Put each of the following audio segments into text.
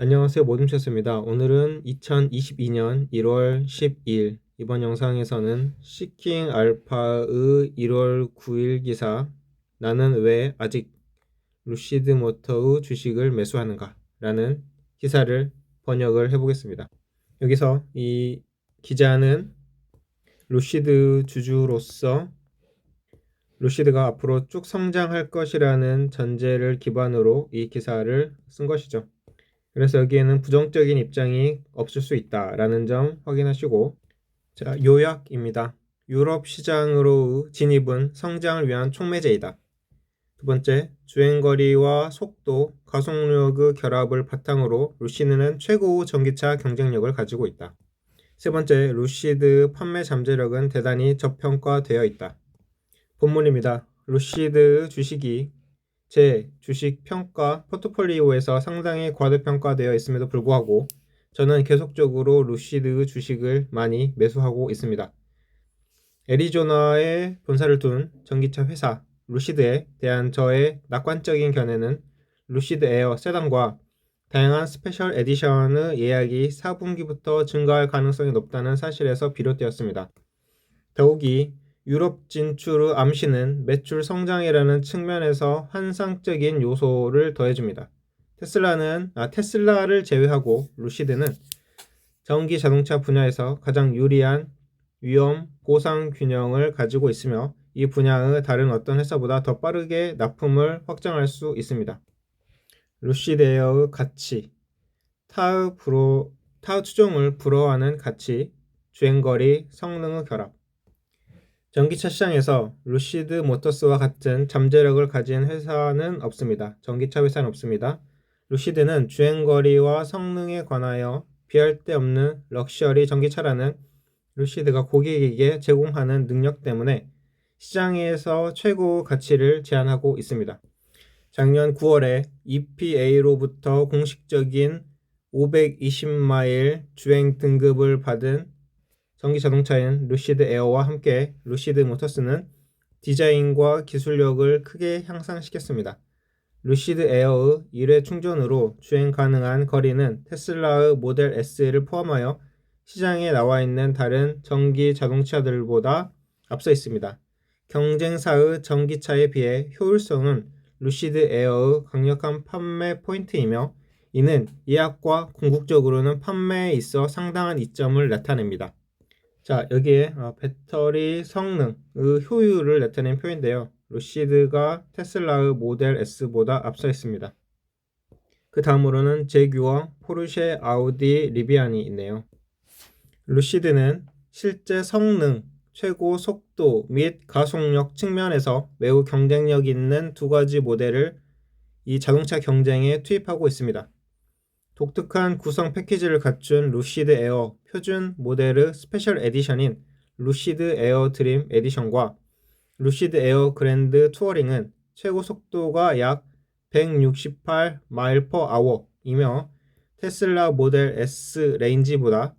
안녕하세요. 모둠체스입니다. 오늘은 2022년 1월 12일 이번 영상에서는 시킹 알파의 1월 9일 기사 나는 왜 아직 루시드 모터의 주식을 매수하는가 라는 기사를 번역을 해보겠습니다. 여기서 이 기자는 루시드 주주로서 루시드가 앞으로 쭉 성장할 것이라는 전제를 기반으로 이 기사를 쓴 것이죠. 그래서 여기에는 부정적인 입장이 없을 수 있다라는 점 확인하시고, 자, 요약입니다. 유럽 시장으로 진입은 성장을 위한 촉매제이다. 두 번째, 주행거리와 속도, 가속력의 결합을 바탕으로 루시드는 최고의 전기차 경쟁력을 가지고 있다. 세 번째, 루시드 판매 잠재력은 대단히 저평가되어 있다. 본문입니다. 루시드 주식이 제 주식 평가 포트폴리오에서 상당히 과대평가되어 있음에도 불구하고 저는 계속적으로 루시드 주식을 많이 매수하고 있습니다. 애리조나에 본사를 둔 전기차 회사 루시드에 대한 저의 낙관적인 견해는 루시드 에어 세단과 다양한 스페셜 에디션의 예약이 4분기부터 증가할 가능성이 높다는 사실에서 비롯되었습니다. 더욱이 유럽 진출의 암시는 매출 성장이라는 측면에서 환상적인 요소를 더해줍니다. 테슬라를 제외하고 루시드는 전기 자동차 분야에서 가장 유리한 위험 보상 균형을 가지고 있으며 이 분야의 다른 어떤 회사보다 더 빠르게 납품을 확장할 수 있습니다. 루시드 에어의 가치, 타의 추종을 불허하는 가치, 주행거리, 성능의 결합. 전기차 시장에서 루시드 모터스와 같은 잠재력을 가진 회사는 없습니다. 전기차 회사는 없습니다. 루시드는 주행거리와 성능에 관하여 비할 데 없는 럭셔리 전기차라는 루시드가 고객에게 제공하는 능력 때문에 시장에서 최고 가치를 제한하고 있습니다. 작년 9월에 EPA로부터 공식적인 520마일 주행 등급을 받은 전기 자동차인 루시드 에어와 함께 루시드 모터스는 디자인과 기술력을 크게 향상시켰습니다. 루시드 에어의 1회 충전으로 주행 가능한 거리는 테슬라의 모델 S를 포함하여 시장에 나와 있는 다른 전기 자동차들보다 앞서 있습니다. 경쟁사의 전기차에 비해 효율성은 루시드 에어의 강력한 판매 포인트이며 이는 예약과 궁극적으로는 판매에 있어 상당한 이점을 나타냅니다. 자, 여기에 배터리 성능의 효율을 나타낸 표인데요. 루시드가 테슬라의 모델 S보다 앞서 있습니다. 그 다음으로는 제규어, 포르쉐, 아우디, 리비안이 있네요. 루시드는 실제 성능, 최고 속도 및 가속력 측면에서 매우 경쟁력 있는 두 가지 모델을 이 자동차 경쟁에 투입하고 있습니다. 독특한 구성 패키지를 갖춘 루시드 에어 표준 모델의 스페셜 에디션인 루시드 에어 드림 에디션과 루시드 에어 그랜드 투어링은 최고 속도가 약 168마일/아워이며 테슬라 모델 S 레인지보다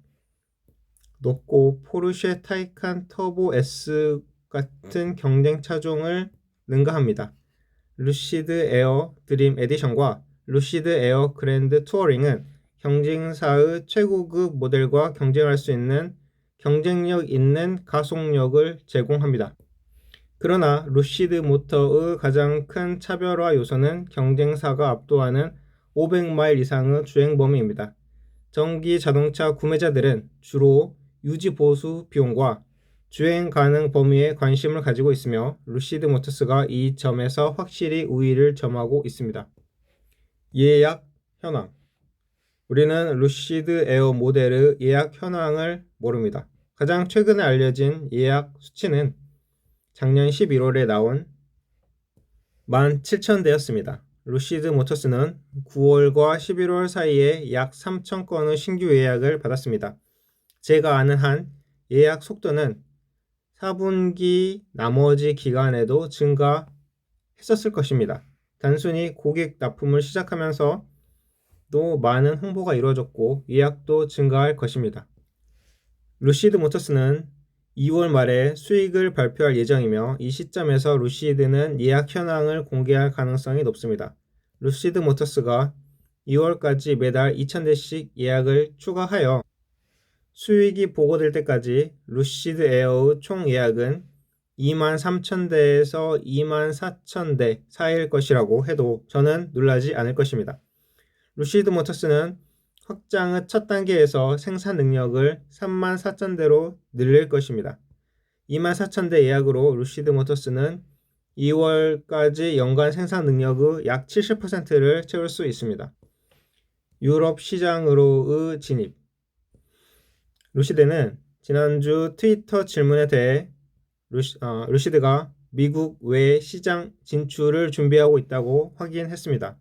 높고 포르쉐 타이칸 터보 S 같은 경쟁 차종을 능가합니다. 루시드 에어 드림 에디션과 루시드 에어 그랜드 투어링은 경쟁사의 최고급 모델과 경쟁할 수 있는 경쟁력 있는 가속력을 제공합니다. 그러나 루시드 모터의 가장 큰 차별화 요소는 경쟁사가 압도하는 500마일 이상의 주행 범위입니다. 전기 자동차 구매자들은 주로 유지 보수 비용과 주행 가능 범위에 관심을 가지고 있으며 루시드 모터스가 이 점에서 확실히 우위를 점하고 있습니다. 예약 현황. 우리는 루시드 에어 모델의 예약 현황을 모릅니다. 가장 최근에 알려진 예약 수치는 작년 11월에 나온 17,000대였습니다. 루시드 모터스는 9월과 11월 사이에 약 3,000건의 신규 예약을 받았습니다. 제가 아는 한 예약 속도는 4분기 나머지 기간에도 증가했었을 것입니다. 단순히 고객 납품을 시작하면서도 많은 홍보가 이루어졌고 예약도 증가할 것입니다. 루시드 모터스는 2월 말에 수익을 발표할 예정이며 이 시점에서 루시드는 예약 현황을 공개할 가능성이 높습니다. 루시드 모터스가 2월까지 매달 2,000대씩 예약을 추가하여 수익이 보고될 때까지 루시드 에어의 총 예약은 23,000대에서 24,000대 사이일 것이라고 해도 저는 놀라지 않을 것입니다. 루시드 모터스는 확장의 첫 단계에서 생산 능력을 34,000대로 늘릴 것입니다. 24,000대 예약으로 루시드 모터스는 2월까지 연간 생산 능력의 약 70%를 채울 수 있습니다. 유럽 시장으로의 진입. 루시드는 지난주 트위터 질문에 대해 루시드가 미국 외 시장 진출을 준비하고 있다고 확인했습니다.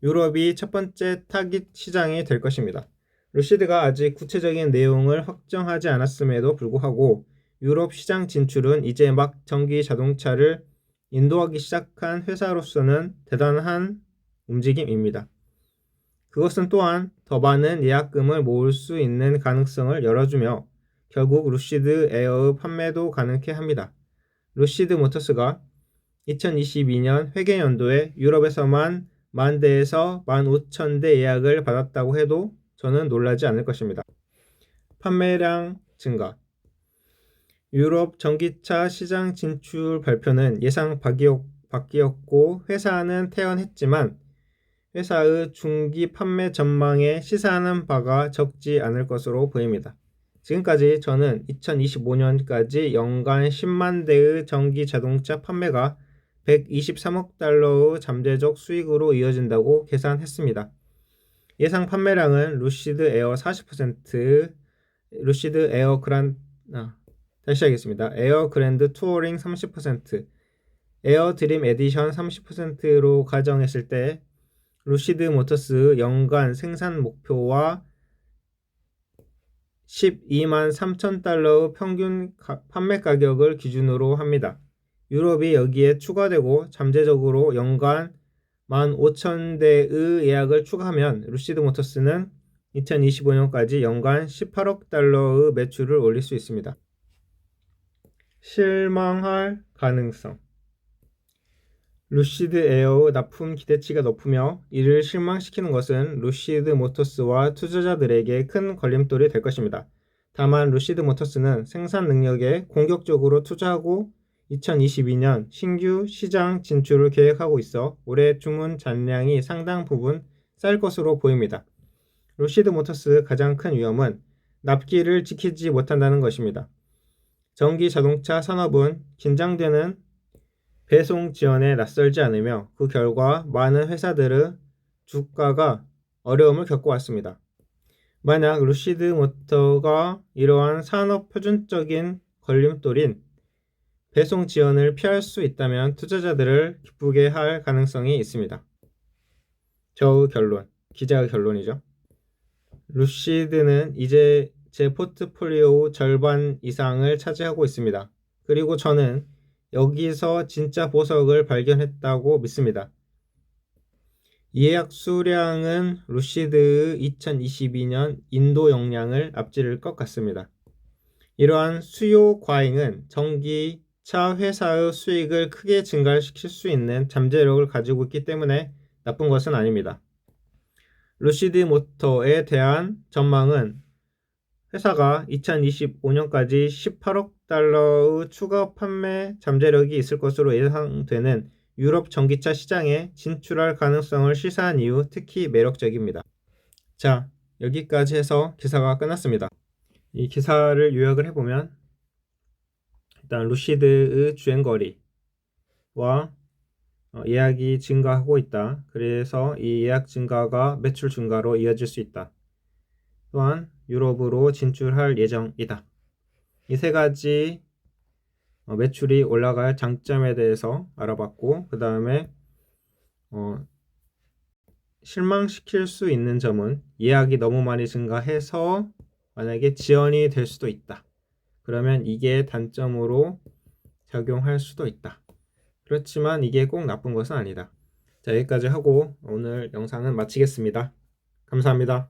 유럽이 첫 번째 타깃 시장이 될 것입니다. 루시드가 아직 구체적인 내용을 확정하지 않았음에도 불구하고 유럽 시장 진출은 이제 막 전기 자동차를 인도하기 시작한 회사로서는 대단한 움직임입니다. 그것은 또한 더 많은 예약금을 모을 수 있는 가능성을 열어주며 결국 루시드 에어의 판매도 가능케 합니다. 루시드 모터스가 2022년 회계연도에 유럽에서만 10,000대에서 15,000대 예약을 받았다고 해도 저는 놀라지 않을 것입니다. 판매량 증가. 유럽 전기차 시장 진출 발표는 예상 밖이었고 회사는 태연했지만 회사의 중기 판매 전망에 시사하는 바가 적지 않을 것으로 보입니다. 지금까지 저는 2025년까지 연간 10만 대의 전기 자동차 판매가 123억 달러의 잠재적 수익으로 이어진다고 계산했습니다. 예상 판매량은 루시드 에어 40%, 루시드 에어 다시 하겠습니다. 에어 그랜드 투어링 30%, 에어 드림 에디션 30%로 가정했을 때 루시드 모터스 연간 생산 목표와 12만 3천 달러의 평균 판매 가격을 기준으로 합니다. 유럽이 여기에 추가되고 잠재적으로 연간 15,000대의 예약을 추가하면 루시드 모터스는 2025년까지 연간 18억 달러의 매출을 올릴 수 있습니다. 실망할 가능성. 루시드 에어의 납품 기대치가 높으며 이를 실망시키는 것은 루시드 모터스와 투자자들에게 큰 걸림돌이 될 것입니다. 다만 루시드 모터스는 생산 능력에 공격적으로 투자하고 2022년 신규 시장 진출을 계획하고 있어 올해 주문 잔량이 상당 부분 쌓일 것으로 보입니다. 루시드 모터스의 가장 큰 위험은 납기를 지키지 못한다는 것입니다. 전기 자동차 산업은 긴장되는 배송 지연에 낯설지 않으며 그 결과 많은 회사들의 주가가 어려움을 겪어왔습니다. 만약 루시드 모터가 이러한 산업 표준적인 걸림돌인 배송 지연을 피할 수 있다면 투자자들을 기쁘게 할 가능성이 있습니다. 저의 결론, 기자의 결론이죠. 루시드는 이제 제 포트폴리오 절반 이상을 차지하고 있습니다. 그리고 저는 여기서 진짜 보석을 발견했다고 믿습니다. 예약 수량은 루시드의 2022년 인도 역량을 앞지를 것 같습니다. 이러한 수요 과잉은 전기차 회사의 수익을 크게 증가시킬 수 있는 잠재력을 가지고 있기 때문에 나쁜 것은 아닙니다. 루시드 모터에 대한 전망은 회사가 2025년까지 18억 달러의 추가 판매 잠재력이 있을 것으로 예상되는 유럽 전기차 시장에 진출할 가능성을 시사한 이유 특히 매력적입니다. 자, 여기까지 해서 기사가 끝났습니다. 이 기사를 요약을 해보면 일단 루시드의 주행거리와 예약이 증가하고 있다. 그래서 이 예약 증가가 매출 증가로 이어질 수 있다. 또한 유럽으로 진출할 예정이다. 이 세 가지 매출이 올라갈 장점에 대해서 알아봤고 그 다음에 실망시킬 수 있는 점은 예약이 너무 많이 증가해서 만약에 지연이 될 수도 있다. 그러면 이게 단점으로 작용할 수도 있다. 그렇지만 이게 꼭 나쁜 것은 아니다. 자, 여기까지 하고 오늘 영상은 마치겠습니다. 감사합니다.